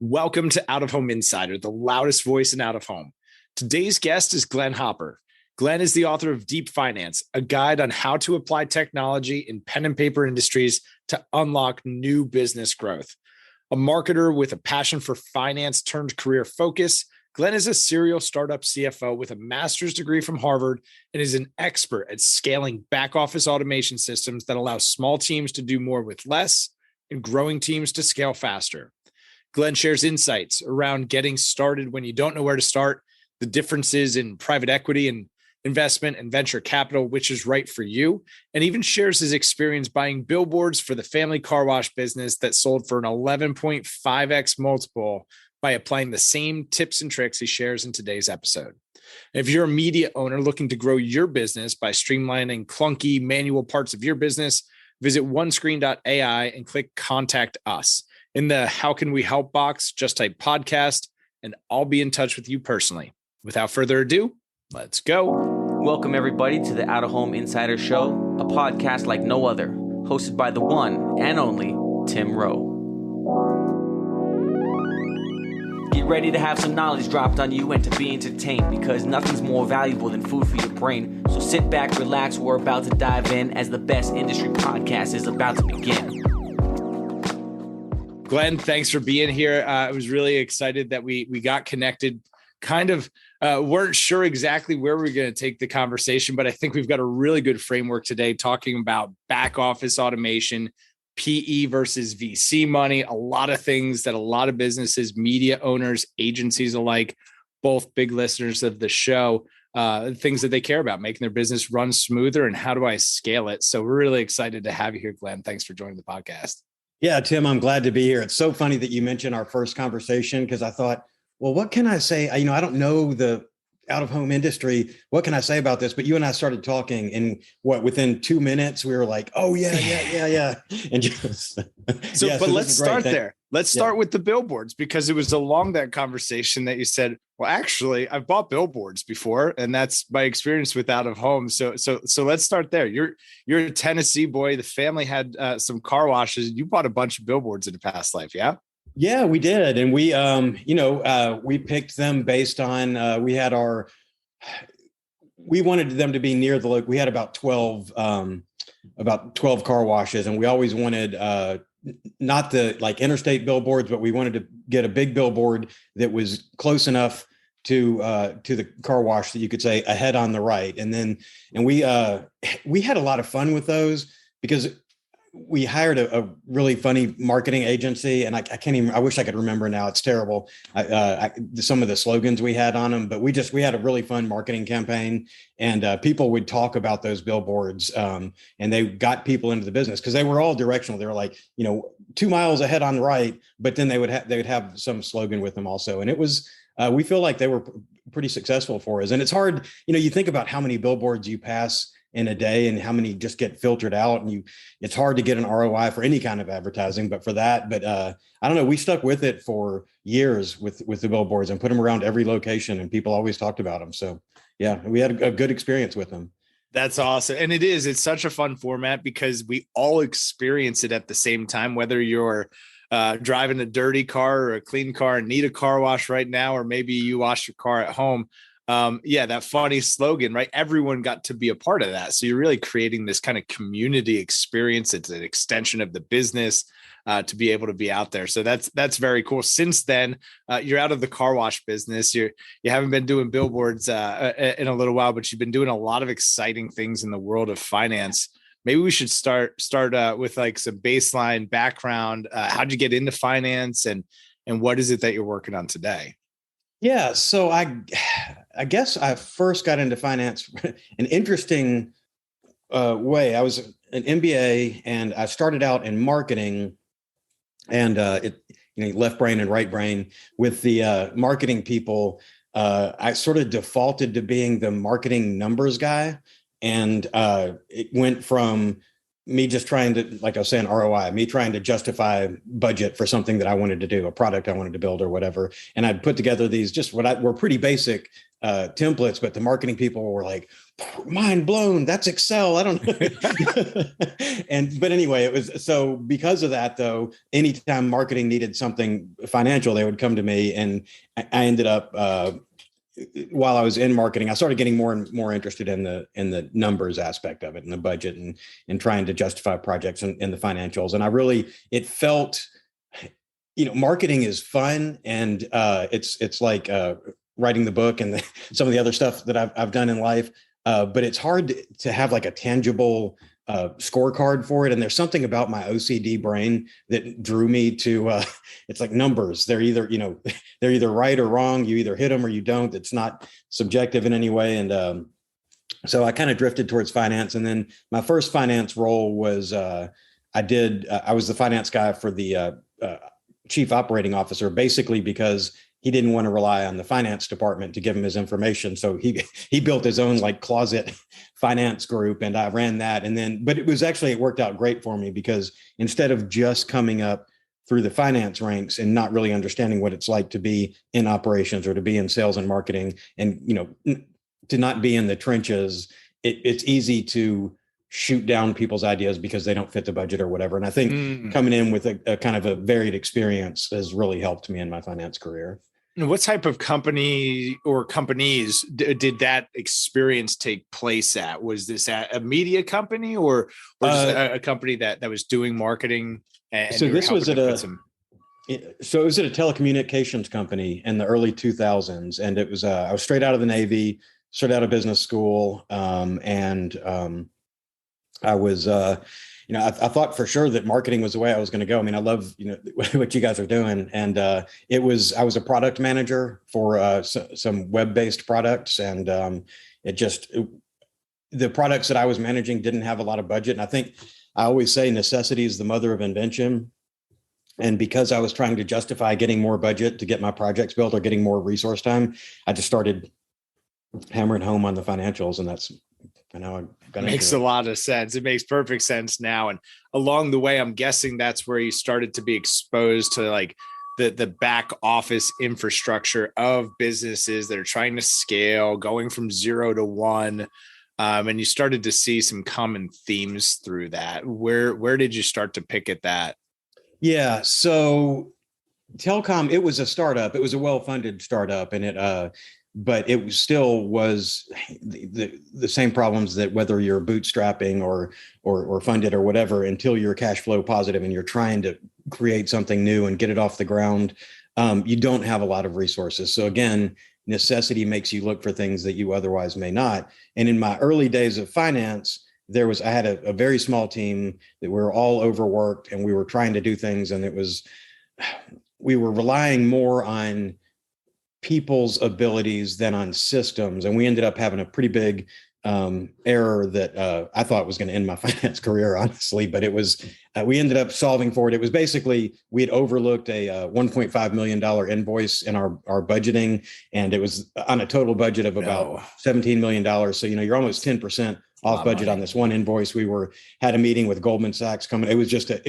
Welcome to Out of Home Insider, the loudest voice in out of home. Today's guest is Glenn Hopper. Glenn is the author of Deep Finance, a guide on how to apply technology in pen and paper industries to unlock new business growth. A marketer with a passion for finance turned career focus, Glenn is a serial startup CFO with a master's degree from Harvard and is an expert at scaling back office automation systems that allow small teams to do more with less and growing teams to scale faster. Glenn shares insights around getting started when you don't know where to start, the differences in private equity and investment and venture capital, which is right for you, and even shares his experience buying billboards for the family car wash business that sold for an 11.5x multiple by applying the same tips and tricks he shares in today's episode. And if you're a media owner looking to grow your business by streamlining clunky manual parts of your business, visit onescreen.ai and click Contact Us. In the How Can We Help box, just type podcast, and I'll be in touch with you personally. Without further ado, let's go. Welcome, everybody, to the Out of Home Insider Show, a podcast like no other, hosted by the one and only Tim Rowe. Get ready to have some knowledge dropped on you and to be entertained, because nothing's more valuable than food for your brain. So sit back, relax, we're about to dive in as the best industry podcast is about to begin. Glenn, thanks for being here. I was really excited that we got connected. Weren't sure exactly where we were going to take the conversation, but I think we've got a really good framework today talking about back office automation, PE versus VC money, a lot of things that a lot of businesses, media owners, agencies alike, both big listeners of the show, things that they care about, making their business run smoother, and how do I scale it? So we're really excited to have you here, Glenn. Thanks for joining the podcast. Yeah, Tim, I'm glad to be here. It's so funny that you mentioned our first conversation, because I thought, well, what can I say? I don't know the out-of-home industry. What can I say about this? But you and I started talking, and within 2 minutes, we were like, oh, yeah. And just but let's start there. Let's start with the billboards, because it was along that conversation that you said, well, actually, I've bought billboards before, and that's my experience with out of home. So let's start there. You're a Tennessee boy. The family had some car washes. You bought a bunch of billboards in a past life. Yeah. Yeah, we did. And we, we picked them based on, we wanted them to be near the local. We had about 12 car washes, and we always wanted, not the like interstate billboards, but we wanted to get a big billboard that was close enough to the car wash that you could say ahead on the right. And we had a lot of fun with those, because we hired a really funny marketing agency, and I wish I could remember now. It's terrible. Some of the slogans we had on them, but we had a really fun marketing campaign, and people would talk about those billboards, and they got people into the business because they were all directional. They were like, 2 miles ahead on the right, but then they would have some slogan with them also. And it was, we feel like they were pretty successful for us. And it's hard, you think about how many billboards you pass in a day and how many just get filtered out, and it's hard to get an ROI for any kind of advertising, but for that, I don't know, we stuck with it for years with the billboards and put them around every location, and people always talked about them. So yeah, we had a good experience with them. That's awesome. And it's such a fun format, because we all experience it at the same time, whether you're driving a dirty car or a clean car and need a car wash right now, or maybe you wash your car at home. That funny slogan, right? Everyone got to be a part of that. So you're really creating this kind of community experience. It's an extension of the business to be able to be out there. So that's very cool. Since then, you're out of the car wash business. You haven't been doing billboards in a little while, but you've been doing a lot of exciting things in the world of finance. Maybe we should start with like some baseline background. How'd you get into finance, and what is it that you're working on today? Yeah, so I guess I first got into finance an interesting way. I was an MBA, and I started out in marketing, and left brain and right brain with the marketing people. I sort of defaulted to being the marketing numbers guy, and it went from me just trying to, like I was saying, ROI, me trying to justify budget for something that I wanted to do, a product I wanted to build or whatever. And I'd put together these just were pretty basic templates, but the marketing people were like, mind blown, that's Excel. I don't know. But anyway, it was, so because of that though, anytime marketing needed something financial, they would come to me, and I ended up, while I was in marketing, I started getting more and more interested in the numbers aspect of it and the budget and trying to justify projects in the financials. And it felt, marketing is fun, and it's like writing the book and some of the other stuff that I've done in life. But it's hard to have like a tangible scorecard for it. And there's something about my OCD brain that drew me to, it's like numbers. They're either right or wrong. You either hit them or you don't. It's not subjective in any way. And so I kind of drifted towards finance. And then my first finance role was, I was the finance guy for the chief operating officer, basically because he didn't want to rely on the finance department to give him his information. So he built his own like closet finance group, and I ran that. But it worked out great for me, because instead of just coming up through the finance ranks and not really understanding what it's like to be in operations or to be in sales and marketing, and, to not be in the trenches, it's easy to shoot down people's ideas because they don't fit the budget or whatever. And I think coming in with a kind of a varied experience has really helped me in my finance career. What type of company or companies did that experience take place at? Was this at a media company or just a company that was doing marketing? So this was at it was at a telecommunications company in the early 2000s. And it was, I was straight out of the Navy, straight out of business school. I was, I thought for sure that marketing was the way I was going to go. I mean, I love, what you guys are doing. And I was a product manager for some web-based products. And the products that I was managing didn't have a lot of budget. And I think I always say necessity is the mother of invention. And because I was trying to justify getting more budget to get my projects built or getting more resource time, I just started hammering home on the financials. And that's, I know it makes a lot of sense. It makes perfect sense now. And along the way, I'm guessing that's where you started to be exposed to like the back office infrastructure of businesses that are trying to scale, going from 0 to 1. And you started to see some common themes through that. Where did you start to pick at that? Yeah. So telecom, it was a startup. It was a well-funded startup, and but it still was the same problems that whether you're bootstrapping or funded or whatever, until you're cash flow positive and you're trying to create something new and get it off the ground, you don't have a lot of resources. So again, necessity makes you look for things that you otherwise may not. And in my early days of finance, I had a very small team that we were all overworked, and we were trying to do things, and we were relying more on people's abilities than on systems. And we ended up having a pretty big error that I thought was going to end my finance career, honestly, but it was, we ended up solving for it. It was basically, we had overlooked a $1.5 million invoice in our budgeting, and it was on a total budget of about $17 million. So, you're almost 10% off budget on this one invoice. We had a meeting with Goldman Sachs coming. It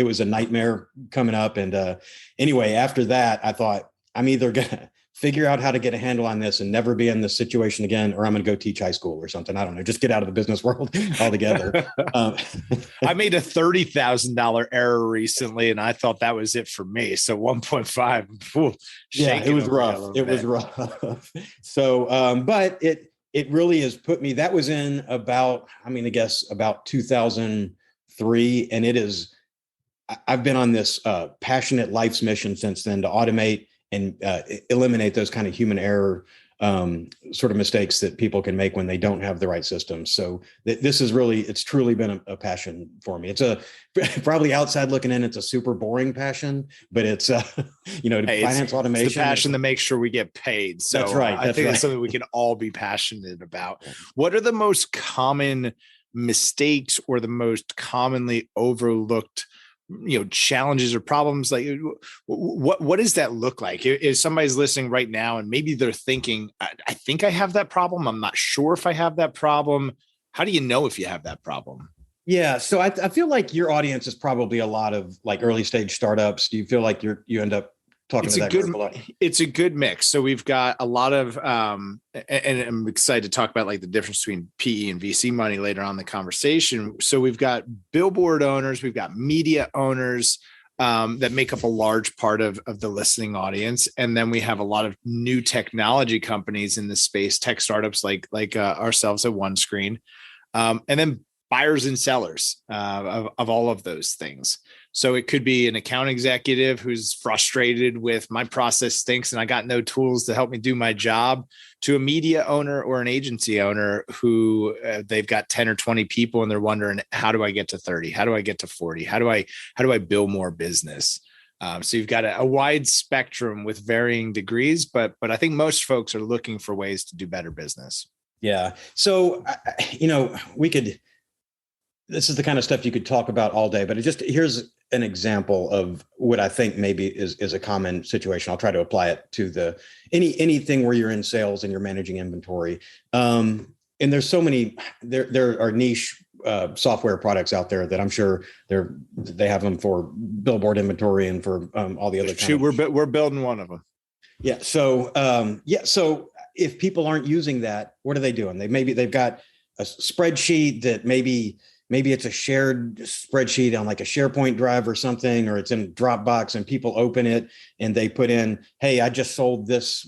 was a nightmare coming up. And anyway, after that, I thought, I'm either going to figure out how to get a handle on this and never be in this situation again, or I'm going to go teach high school or something. I don't know, just get out of the business world altogether. I made a $30,000 error recently, and I thought that was it for me. So 1.5. Yeah, it was rough. It was rough. So, but it really has put me, that was in about 2003. And I've been on this passionate life's mission since then to automate and eliminate those kind of human error sort of mistakes that people can make when they don't have the right systems. So it's truly been a passion for me. It's probably outside looking in, it's a super boring passion, but it's, finance automation. It's the passion that makes sure we get paid. So that's right. I think it's something we can all be passionate about. What are the most common mistakes or the most commonly overlooked challenges or problems? Like what does that look like? If somebody's listening right now and maybe they're thinking, I think I have that problem, I'm not sure if I have that problem. How do you know if you have that problem? Yeah. So I feel like your audience is probably a lot of like early stage startups. Do you feel like you end up talking It's to a that good group a lot? it's a good mix. So we've got a lot of and I'm excited to talk about like the difference between PE and VC money later on in the conversation. So we've got billboard owners, we've got media owners that make up a large part of the listening audience. And then we have a lot of new technology companies in the space, tech startups like ourselves at OneScreen. And then buyers and sellers of all of those things. So it could be an account executive who's frustrated with my process stinks and I got no tools to help me do my job, to a media owner or an agency owner who they've got 10 or 20 people and they're wondering, how do I get to 30? How do I get to 40? How do I build more business? So you've got a wide spectrum with varying degrees, but I think most folks are looking for ways to do better business. Yeah. So, this is the kind of stuff you could talk about all day, but here's an example of what I think maybe is a common situation. I'll try to apply it to anything where you're in sales and you're managing inventory. And there's so many, there are niche software products out there that I'm sure they have them for billboard inventory and for all the other. Shoot, we're building one of them. Yeah. So, So if people aren't using that, what are they doing? They've got a spreadsheet that maybe it's a shared spreadsheet on like a SharePoint drive or something, or it's in Dropbox and people open it and they put in, hey, I just sold this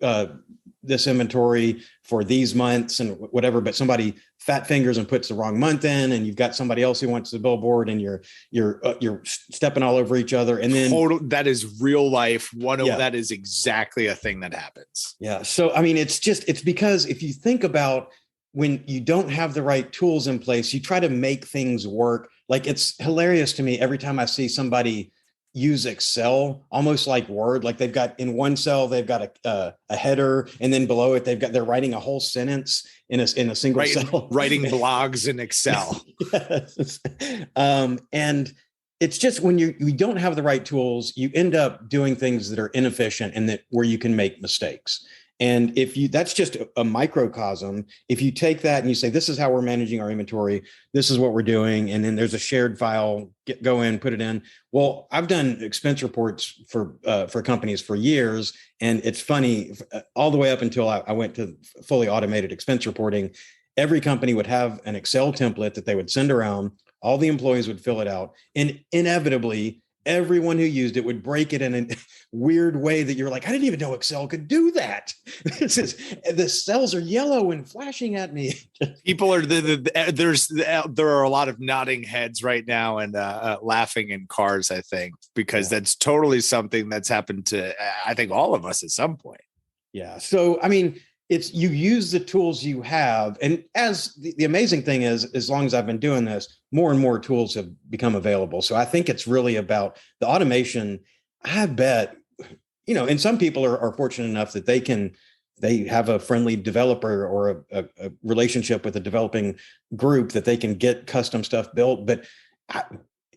inventory for these months and whatever, but somebody fat fingers and puts the wrong month in, and you've got somebody else who wants the billboard, and you're stepping all over each other. And then that is real life. That is exactly a thing that happens. Yeah. So, I mean, it's because if you think about when you don't have the right tools in place, you try to make things work. Like, it's hilarious to me every time I see somebody use Excel, almost like Word. Like, they've got in one cell, they've got a header, and then below it, they're writing a whole sentence in a single cell. Writing blogs in Excel. Yes. And it's just when you don't have the right tools, you end up doing things that are inefficient and where you can make mistakes. And that's just a microcosm. If you take that and you say, this is how we're managing our inventory, this is what we're doing, and then there's a shared file, go in, put it in. Well, I've done expense reports for companies for years. And it's funny, all the way up until I went to fully automated expense reporting, every company would have an Excel template that they would send around. All the employees would fill it out. And inevitably, everyone who used it would break it in a weird way that you're like, I didn't even know Excel could do that. The cells are yellow and flashing at me. People are there are a lot of nodding heads right now and laughing in cars, I think, because that's totally something that's happened to, I think, all of us at some point. Yeah. So, I mean, you use the tools you have. And as the amazing thing is, as long as I've been doing this, more and more tools have become available. So I think it's really about the automation. I bet, and some people are fortunate enough that they have a friendly developer or a relationship with a developing group that they can get custom stuff built. But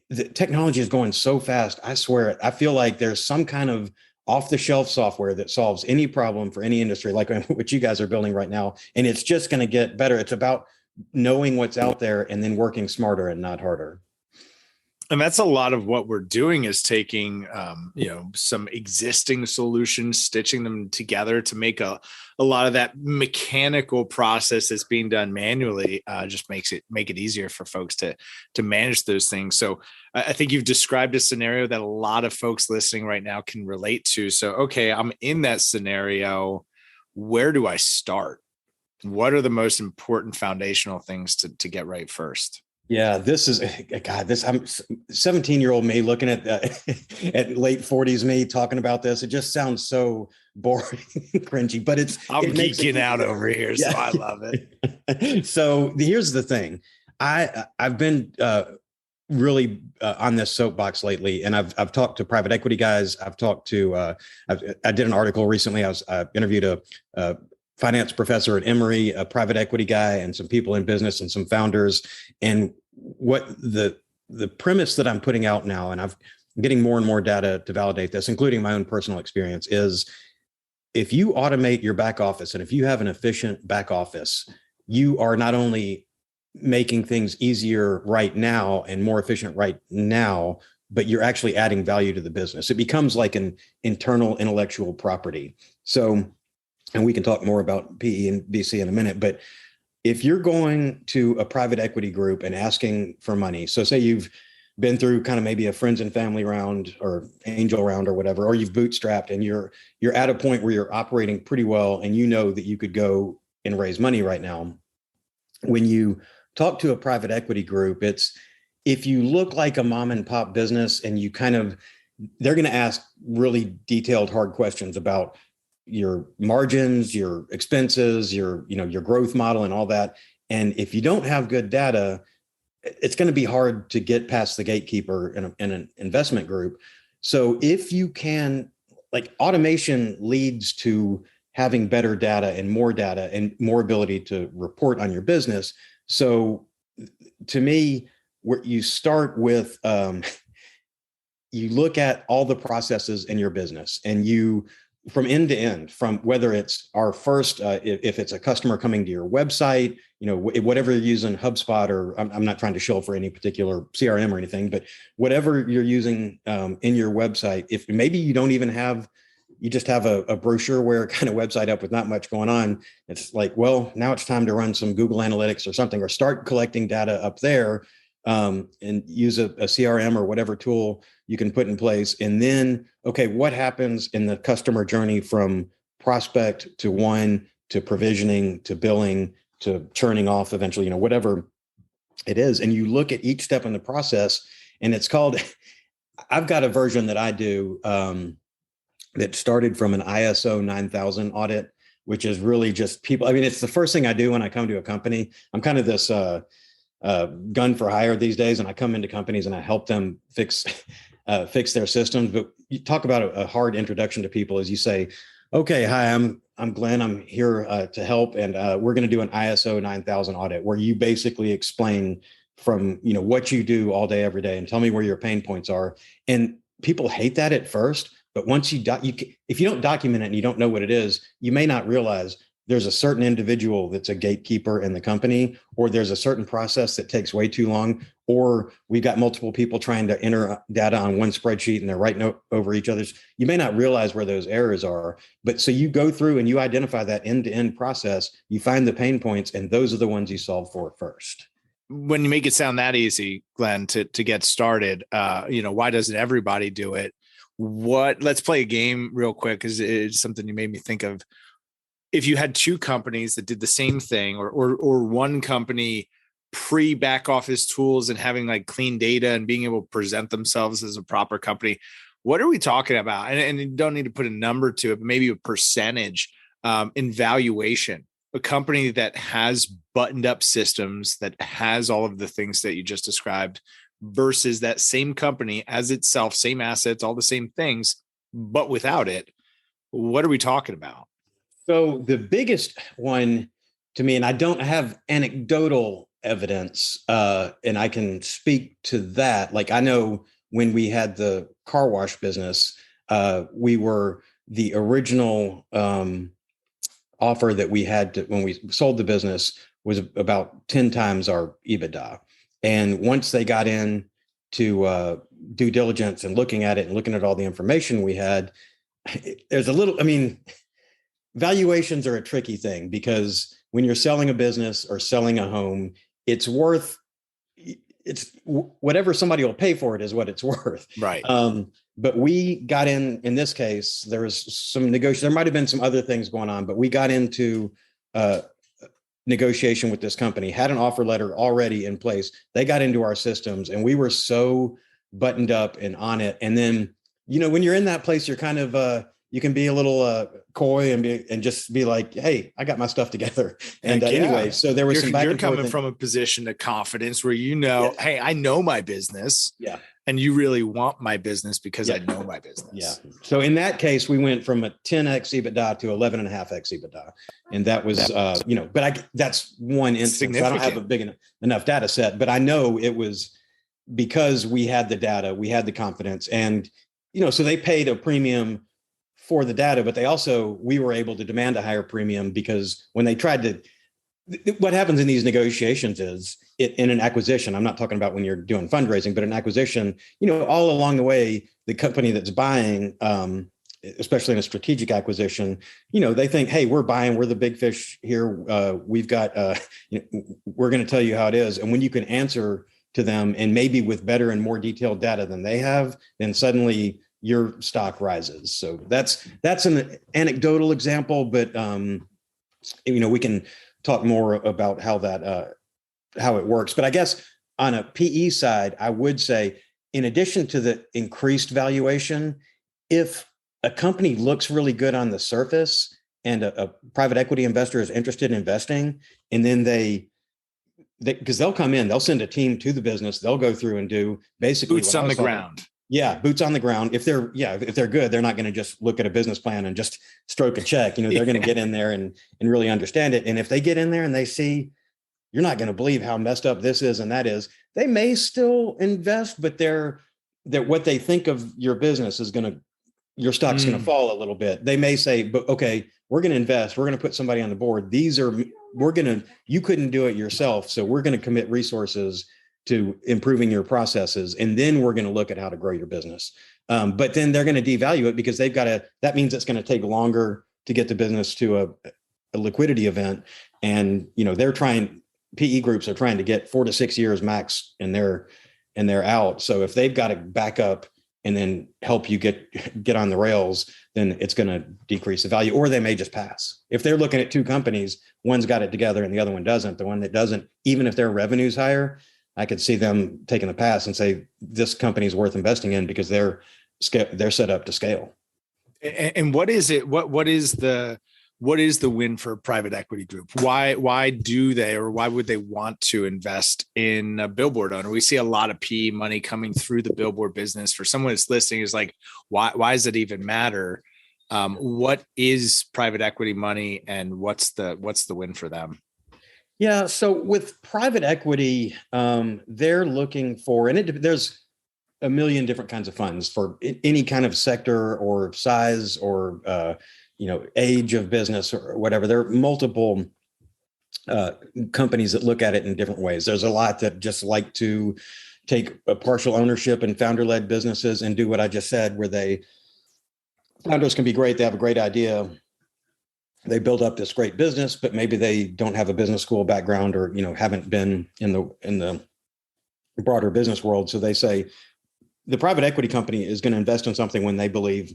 the technology is going so fast. I swear it. I feel like there's some kind of off-the-shelf software that solves any problem for any industry, like what you guys are building right now. And it's just going to get better. It's about knowing what's out there and then working smarter and not harder. And that's a lot of what we're doing, is taking, some existing solutions, stitching them together to make a lot of that mechanical process that's being done manually, just make it easier for folks to manage those things. So I think you've described a scenario that a lot of folks listening right now can relate to. So, okay, I'm in that scenario. Where do I start? What are the most important foundational things to get right first? Yeah, this is I'm 17-year-old me looking at at late 40s me talking about this. It just sounds so boring, cringy, but I'm geeking out over here, so yeah. I love it. So here's the thing. I've been really on this soapbox lately, and I've talked to private equity guys. I've talked to I did an article recently. I interviewed a finance professor at Emory, a private equity guy, and some people in business and some founders. And what the premise that I'm putting out now, and I'm getting more and more data to validate this, including my own personal experience, is if you automate your back office and if you have an efficient back office, you are not only making things easier right now and more efficient right now, but you're actually adding value to the business. It becomes like an internal intellectual property. So, and we can talk more about PE and VC in a minute, but if you're going to a private equity group and asking for money, so say you've been through kind of maybe a friends and family round or angel round or whatever, or you've bootstrapped and you're at a point where you're operating pretty well and you know that you could go and raise money right now. When you talk to a private equity group, it's if you look like a mom and pop business and you kind of, they're going to ask really detailed, hard questions about your margins, your expenses, your growth model and all that. And if you don't have good data, it's going to be hard to get past the gatekeeper in an investment group. So if you can, like, automation leads to having better data and more ability to report on your business. So to me, where you start with, you look at all the processes in your business and you, from end to end, from whether it's our first, if it's a customer coming to your website, whatever you're using, HubSpot, or I'm not trying to show for any particular CRM or anything, but whatever you're using in your website, if maybe you don't even have, you just have a brochureware kind of website up with not much going on. It's like, well, now it's time to run some Google Analytics or something, or start collecting data up there, and use a CRM or whatever tool you can put in place. And then, okay, what happens in the customer journey from prospect to one, to provisioning, to billing, to churning off eventually, whatever it is. And you look at each step in the process, and it's called, I've got a version that I do, that started from an ISO 9000 audit, which is really just people. I mean, it's the first thing I do when I come to a company. I'm kind of this gun for hire these days, and I come into companies and I help them fix their systems. But you talk about a hard introduction to people as you say, okay, hi, I'm Glenn. I'm here to help, and we're going to do an ISO 9000 audit where you basically explain from what you do all day, every day, and tell me where your pain points are. And people hate that at first. But once if you don't document it and you don't know what it is, you may not realize there's a certain individual that's a gatekeeper in the company, or there's a certain process that takes way too long, or we've got multiple people trying to enter data on one spreadsheet and they're writing over each other's. You may not realize where those errors are. But so you go through and you identify that end-to-end process, you find the pain points, and those are the ones you solve for first. When you make it sound that easy, Glenn, to get started, why doesn't everybody do it? Let's play a game real quick, because it's something you made me think of. If you had two companies that did the same thing, or one company pre-back office tools and having like clean data and being able to present themselves as a proper company, what are we talking about? And you don't need to put a number to it, but maybe a percentage in valuation. A company that has buttoned up systems, that has all of the things that you just described, versus that same company as itself, same assets, all the same things, but without it. What are we talking about? So the biggest one to me, and I don't have anecdotal evidence, and I can speak to that. Like, I know when we had the car wash business, we were the original offer that we had when we sold the business was about 10 times our EBITDA. And once they got in to due diligence and looking at it and looking at all the information we had, there's valuations are a tricky thing, because when you're selling a business or selling a home, it's whatever somebody will pay for it is what it's worth. Right. But we got in this case, there was some negotiation. There might've been some other things going on, but we got into negotiation with this company, had an offer letter already in place. They got into our systems and we were so buttoned up and on it. And then, when you're in that place, you're kind of, you can be a little coy and just be like, hey, I got my stuff together. And anyway, so there was some back and forth. You're coming from a position of confidence where hey, I know my business. Yeah. And you really want my business because I know my business. Yeah. So in that case, we went from a 10x EBITDA to 11.5x EBITDA. And that was, but that's one instance. I don't have a big enough data set, but I know it was because we had the data, we had the confidence, and, so they paid a premium for the data, but we were able to demand a higher premium, because when they tried to What happens in these negotiations is in an acquisition, I'm not talking about when you're doing fundraising, but an acquisition, all along the way, the company that's buying, especially in a strategic acquisition, they think, hey, we're the big fish here. We've got, we're going to tell you how it is. And when you can answer to them, and maybe with better and more detailed data than they have, then suddenly your stock rises. So that's an anecdotal example, but we can talk more about how it works. But I guess on a PE side, I would say, in addition to the increased valuation, if a company looks really good on the surface and a private equity investor is interested in investing, and then because they'll come in, they'll send a team to the business, they'll go through and do basically boots on the ground. Yeah, boots on the ground. If they're good, they're not going to just look at a business plan and just stroke a check. They're going to get in there and really understand it. And if they get in there and they see, you're not going to believe how messed up this is and that is, they may still invest, but they're what they think of your business is your stock's going to fall a little bit. They may say, but okay, we're going to invest. We're going to put somebody on the board. You couldn't do it yourself. So we're going to commit resources to improving your processes. And then we're going to look at how to grow your business. But then they're going to devalue it because that means it's going to take longer to get the business to a liquidity event. And, PE groups are trying to get 4 to 6 years max and they're out. So if they've got to back up and then help you get on the rails, then it's going to decrease the value, or they may just pass. If they're looking at two companies, one's got it together and the other one doesn't, the one that doesn't, even if their revenue's higher, I could see them taking a pass and say, this company is worth investing in because they're set up to scale. And what is it? What is the win for a private equity group? Why do they, or why would they want to invest in a billboard owner? We see a lot of PE money coming through the billboard business. For someone that's listening, is like, why does it even matter? What is private equity money, and what's the win for them? Yeah. So with private equity, they're looking for, and there's a million different kinds of funds for any kind of sector or size or, age of business or whatever. There are multiple companies that look at it in different ways. There's a lot that just like to take a partial ownership in founder-led businesses and do what I just said, where founders can be great. They have a great idea. They build up this great business, but maybe they don't have a business school background or, haven't been in the broader business world. So they say the private equity company is going to invest in something when they believe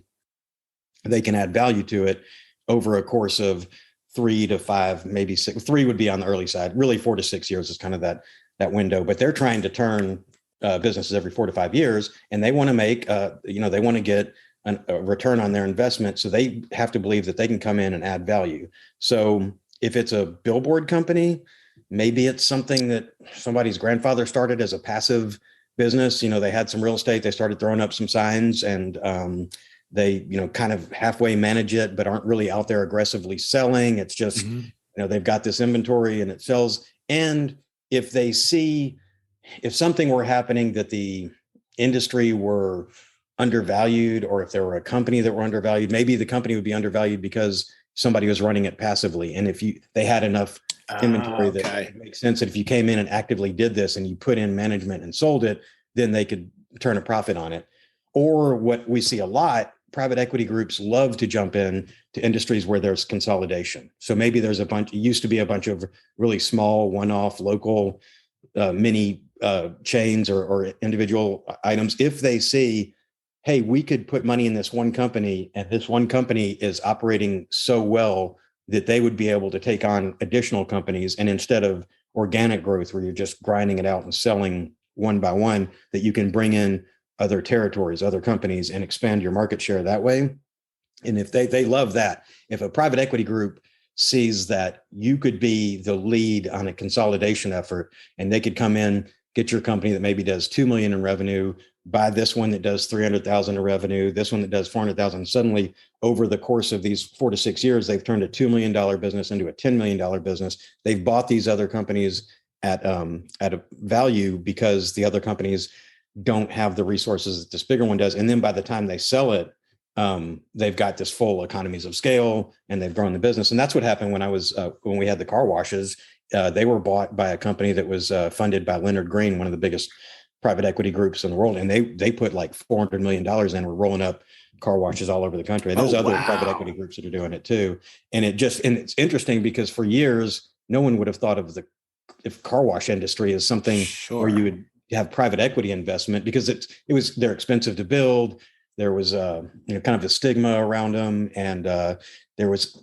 they can add value to it over a course of 3 to 5, maybe 6. 3 would be on the early side. Really, 4 to 6 years is kind of that window. But they're trying to turn businesses every 4 to 5 years, and they want to make, they want to get a return on their investment. So they have to believe that they can come in and add value. So if it's a billboard company, maybe it's something that somebody's grandfather started as a passive business. They had some real estate. They started throwing up some signs, and they, kind of halfway manage it, but aren't really out there aggressively selling. It's just, they've got this inventory and it sells. And if something were happening that the industry were undervalued, or if there were a company that were undervalued, maybe the company would be undervalued because somebody was running it passively. And if they had enough inventory that makes sense that if you came in and actively did this and you put in management and sold it, then they could turn a profit on it. Or what we see a lot, private equity groups love to jump in to industries where there's consolidation. So maybe there's it used to be a bunch of really small, one-off, local, mini chains or individual items. If they see, hey, we could put money in this one company, and this one company is operating so well that they would be able to take on additional companies. And instead of organic growth, where you're just grinding it out and selling one by one, that you can bring in other territories, other companies, and expand your market share that way. And if they love that, if a private equity group sees that you could be the lead on a consolidation effort, and they could come in, get your company that maybe does 2 million in revenue, buy this one that does 300,000 in revenue, this one that does 400,000. Suddenly, over the course of these 4 to 6 years, they've turned a $2 million business into a $10 million business. They've bought these other companies at a value because the other companies don't have the resources that this bigger one does. And then by the time they sell it, they've got this full economies of scale, and they've grown the business. And that's what happened when we had the car washes. They were bought by a company that was funded by Leonard Green, one of the biggest private equity groups in the world, and they put like $400 million in. We're rolling up car washes all over the country. And there's other private equity groups that are doing it too. And it's interesting because for years, no one would have thought of the car wash industry as something where you would have private equity investment, because they're expensive to build. There was kind of a stigma around them, and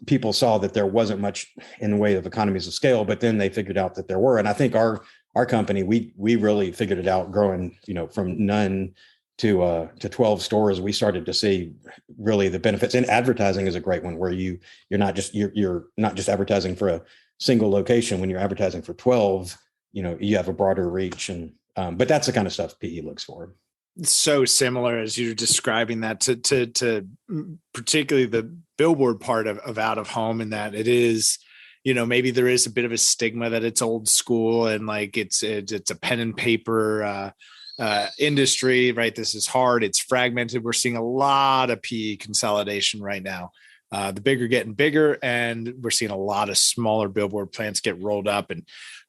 people saw that there wasn't much in the way of economies of scale, but then they figured out that there were. And I think our company, we really figured it out, growing, from none to 12 stores. We started to see really the benefits. And advertising is a great one, where you're not just advertising for a single location. When you're advertising for 12, you have a broader reach. And but that's the kind of stuff PE looks for. So similar as you're describing that to particularly the billboard part of out of home, and that it is, maybe there is a bit of a stigma that it's old school and like it's a pen and paper industry, right? This is hard. It's fragmented. We're seeing a lot of PE consolidation right now. The bigger getting bigger, and we're seeing a lot of smaller billboard plants get rolled up and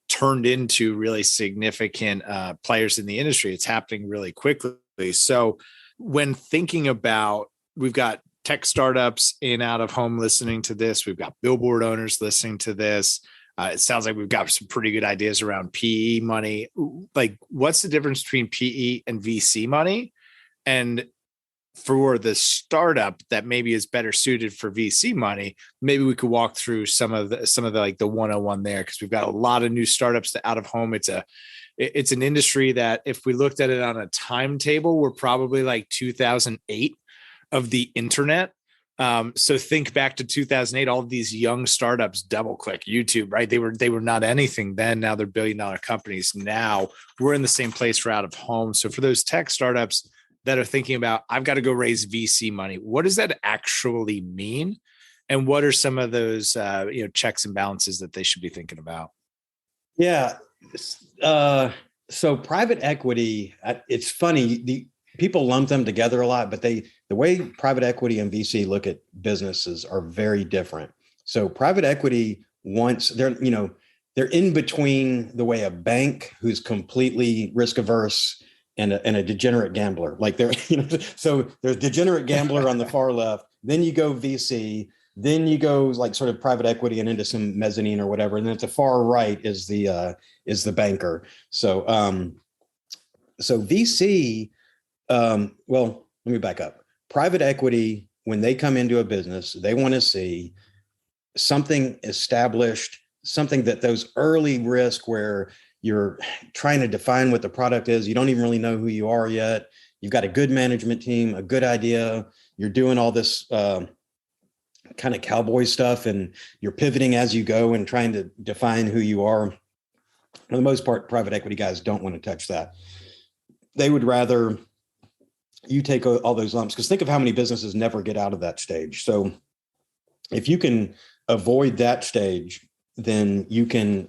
turned into really significant players in the industry. It's happening really quickly. So when thinking about, we've got tech startups in out of home listening to this, we've got billboard owners listening to this. It sounds like we've got some pretty good ideas around PE money. Like, what's the difference between PE and VC money? And for the startup that maybe is better suited for VC money, maybe we could walk through some of the like the 101 there, because we've got a lot of new startups to out of home. It's an industry that, if we looked at it on a timetable, we're probably like 2008 of the internet. So think back to 2008, all of these young startups, DoubleClick, YouTube, right? They were not anything then. Now they're billion-dollar companies. Now we're in the same place for out of home. So for those tech startups that are thinking about, I've got to go raise VC money, what does that actually mean? And what are some of those checks and balances that they should be thinking about? Yeah. So private equity, it's funny. The people lump them together a lot, but the way private equity and VC look at businesses are very different. So private equity they're in between the way a bank who's completely risk averse and a degenerate gambler. Like so there's degenerate gambler on the far left, then you go VC, then you go like sort of private equity and into some mezzanine or whatever. And then at the far right is the banker. So VC, well, let me back up. Private equity, when they come into a business, they want to see something established, something that those early risk where you're trying to define what the product is. You don't even really know who you are yet. You've got a good management team, a good idea. You're doing all this kind of cowboy stuff, and you're pivoting as you go and trying to define who you are. For the most part, private equity guys don't want to touch that. They would rather you take all those lumps, because think of how many businesses never get out of that stage. So if you can avoid that stage, then you can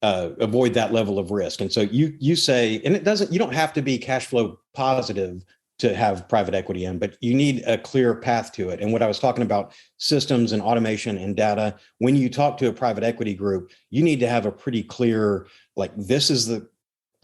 avoid that level of risk. And so you say, and you don't have to be cash flow positive to have private equity in, but you need a clear path to it. And what I was talking about, systems and automation and data, when you talk to a private equity group, you need to have a pretty clear, like, this is the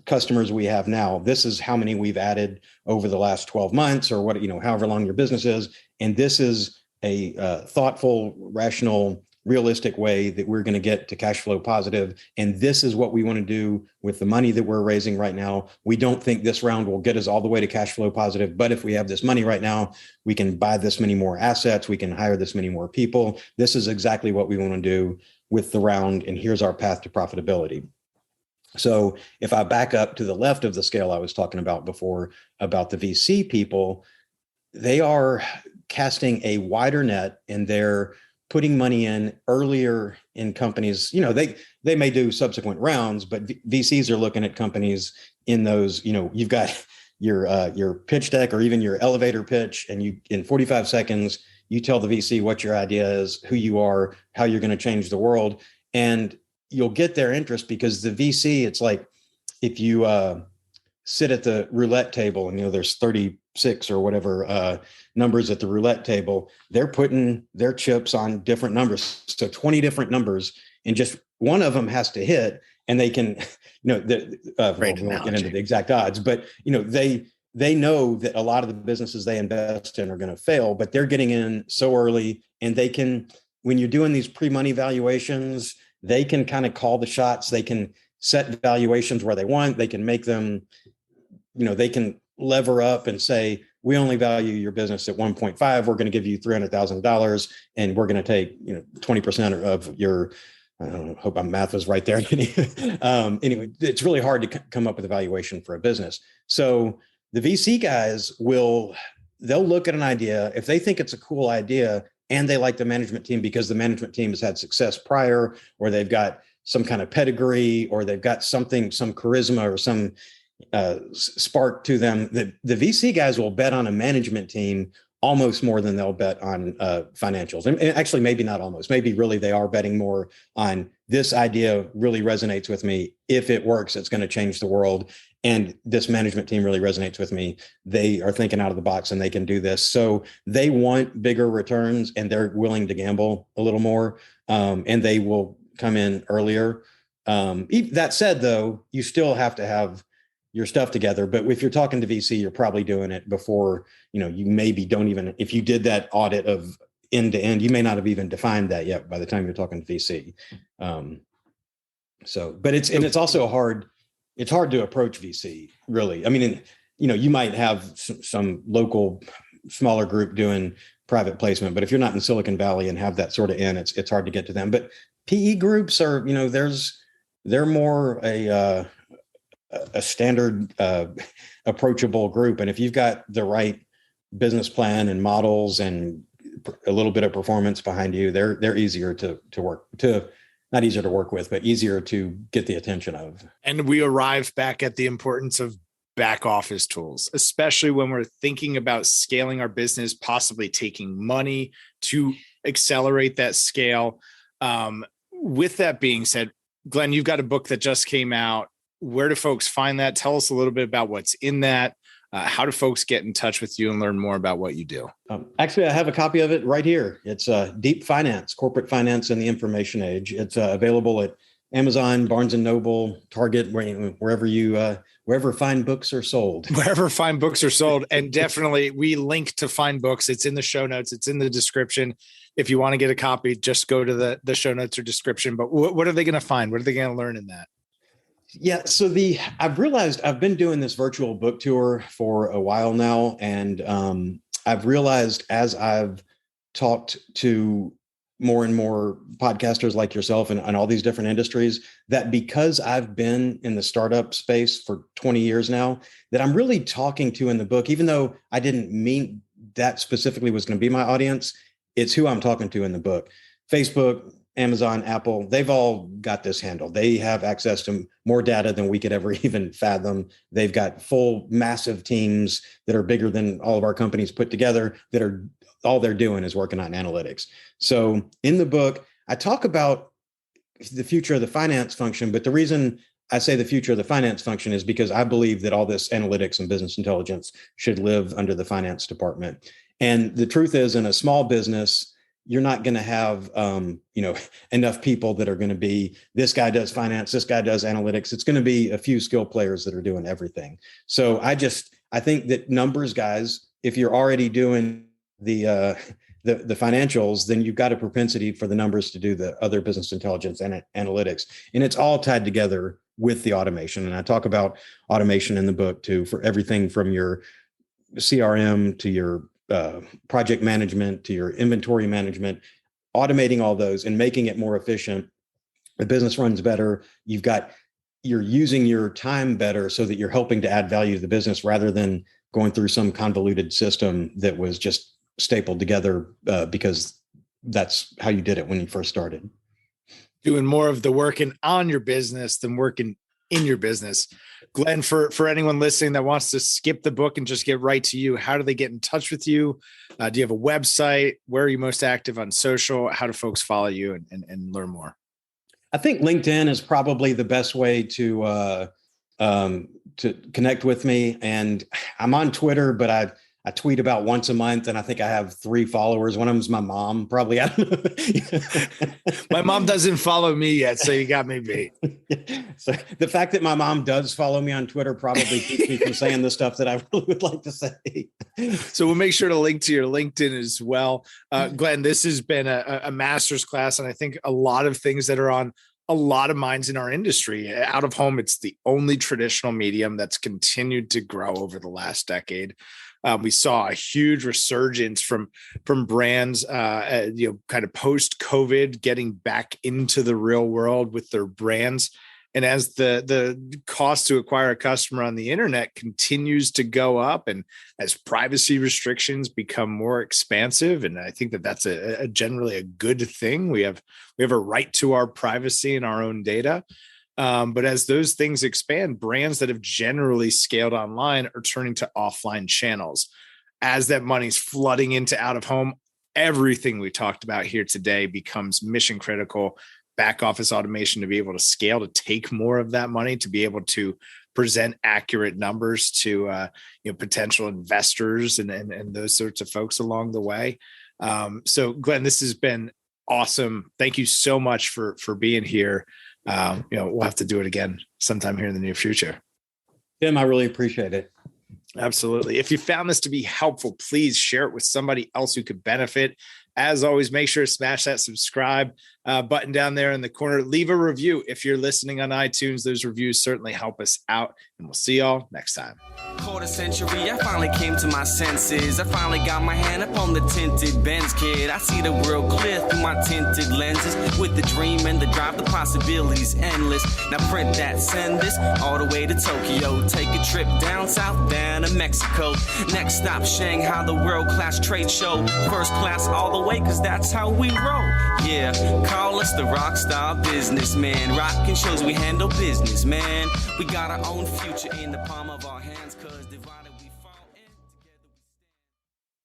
customers we have now. This is how many we've added over the last 12 months or however long your business is. And this is a thoughtful, rational, realistic way that we're going to get to cash flow positive. And this is what we want to do with the money that we're raising right now. We don't think this round will get us all the way to cash flow positive, but if we have this money right now, we can buy this many more assets. We can hire this many more people. This is exactly what we want to do with the round. And here's our path to profitability. So if I back up to the left of the scale I was talking about before, about the VC people, they are casting a wider net, and they're putting money in earlier in companies. They may do subsequent rounds, but VCs are looking at companies in those, you've got your pitch deck or even your elevator pitch, and you, in 45 seconds, you tell the VC what your idea is, who you are, how you're going to change the world. And you'll get their interest, because the VC, it's like if you sit at the roulette table and there's 36 or whatever numbers at the roulette table, they're putting their chips on different numbers. So 20 different numbers. and just one of them has to hit, and they can, we won't get into the exact odds, but they know that a lot of the businesses they invest in are going to fail, but they're getting in so early, and they can, when you're doing these pre-money valuations, they can kind of call the shots. They can set valuations where they want. They can make them, they can lever up and say, we only value your business at 1.5. We're going to give you $300,000, and we're going to take 20% of your. I don't know, hope my math was right there. Anyway, it's really hard to come up with a valuation for a business. So the VC guys they'll look at an idea. If they think it's a cool idea and they like the management team because the management team has had success prior, or they've got some kind of pedigree, or they've got something, some charisma or some spark to them, the VC guys will bet on a management team almost more than they'll bet on financials. And actually, maybe not almost, maybe really they are betting more on this idea really resonates with me. If it works, it's going to change the world. And this management team really resonates with me. They are thinking out of the box and they can do this. So they want bigger returns, and they're willing to gamble a little more, and they will come in earlier. That said, though, you still have to have your stuff together. But if you're talking to VC, you're probably doing it before, you maybe don't even, if you did that audit of end to end, you may not have even defined that yet by the time you're talking to VC. But it's also hard. It's hard to approach VC, really. I mean, you might have some local smaller group doing private placement, but if you're not in Silicon Valley and have that sort of it's hard to get to them. But PE groups are, they're more a standard approachable group. And if you've got the right business plan and models and a little bit of performance behind you, they're easier to work to, not easier to work with, but easier to get the attention of. And we arrive back at the importance of back office tools, especially when we're thinking about scaling our business, possibly taking money to accelerate that scale. With that being said, Glenn, you've got a book that just came out. Where do folks find that? Tell us a little bit about what's in that. How do folks get in touch with you and learn more about what you do? Actually, I have a copy of it right here. It's Deep Finance, Corporate Finance in the Information Age. It's available at Amazon, Barnes & Noble, Target, wherever fine books are sold. Wherever fine books are sold. And definitely we link to fine books. It's in the show notes. It's in the description. If you want to get a copy, just go to the show notes or description. But what are they going to find? What are they going to learn in that? Yeah. So I've realized I've been doing this virtual book tour for a while now. And I've realized as I've talked to more and more podcasters like yourself and all these different industries, that because I've been in the startup space for 20 years now, that I'm really talking to in the book, even though I didn't mean that specifically was going to be my audience, it's who I'm talking to in the book. Facebook, Amazon, Apple, they've all got this handled. They have access to more data than we could ever even fathom. They've got full massive teams that are bigger than all of our companies put together, that are all they're doing is working on analytics. So in the book, I talk about the future of the finance function, but the reason I say the future of the finance function is because I believe that all this analytics and business intelligence should live under the finance department. And the truth is, in a small business, you're not going to have, enough people that are going to be, this guy does finance, this guy does analytics. It's going to be a few skill players that are doing everything. So I think that numbers guys, if you're already doing the financials, then you've got a propensity for the numbers to do the other business intelligence and analytics. And it's all tied together with the automation. And I talk about automation in the book too, for everything from your CRM to your project management to your inventory management, automating all those and making it more efficient. The business runs better. You're using your time better so that you're helping to add value to the business rather than going through some convoluted system that was just stapled together because that's how you did it when you first started. Doing more of the working on your business than working in your business. Glenn, for anyone listening that wants to skip the book and just get right to you, how do they get in touch with you? Do you have a website? Where are you most active on social? How do folks follow you and learn more? I think LinkedIn is probably the best way to connect with me. And I'm on Twitter, but I tweet about once a month, and I think I have 3 followers. One of them is my mom, probably. I don't know. My mom doesn't follow me yet, so you got me beat. So the fact that my mom does follow me on Twitter probably keeps me from saying the stuff that I really would like to say. So we'll make sure to link to your LinkedIn as well. Glenn, this has been a master's class, and I think a lot of things that are on a lot of minds in our industry. Out of home, it's the only traditional medium that's continued to grow over the last decade. We saw a huge resurgence from brands, kind of post-COVID, getting back into the real world with their brands. And as the cost to acquire a customer on the internet continues to go up, and as privacy restrictions become more expansive, and I think that that's a generally a good thing. We have a right to our privacy and our own data. But as those things expand, brands that have generally scaled online are turning to offline channels. As that money's flooding into out of home, everything we talked about here today becomes mission critical. Back office automation to be able to scale, to take more of that money, to be able to present accurate numbers to potential investors and those sorts of folks along the way. So Glenn, this has been awesome. Thank you so much for being here. We'll have to do it again sometime here in the near future. Tim, I really appreciate it. Absolutely. If you found this to be helpful, please share it with somebody else who could benefit. As always, make sure to smash that subscribe button down there in the corner. Leave a review. If you're listening on iTunes, those reviews certainly help us out. And we'll see y'all next time. Quarter century, I finally came to my senses. I finally got my hand up on the tinted Benz, kid. I see the world clear through my tinted lenses. With the dream and the drive, the possibilities endless. Now print that, send this all the way to Tokyo. Take a trip down south, down to Mexico. Next stop, Shanghai, the world-class trade show. First class all the way, cause that's how we roll. Yeah, call us the rock star businessman. Rockin' shows, we handle business, man. We got our own future in the palm of our hands, cause divided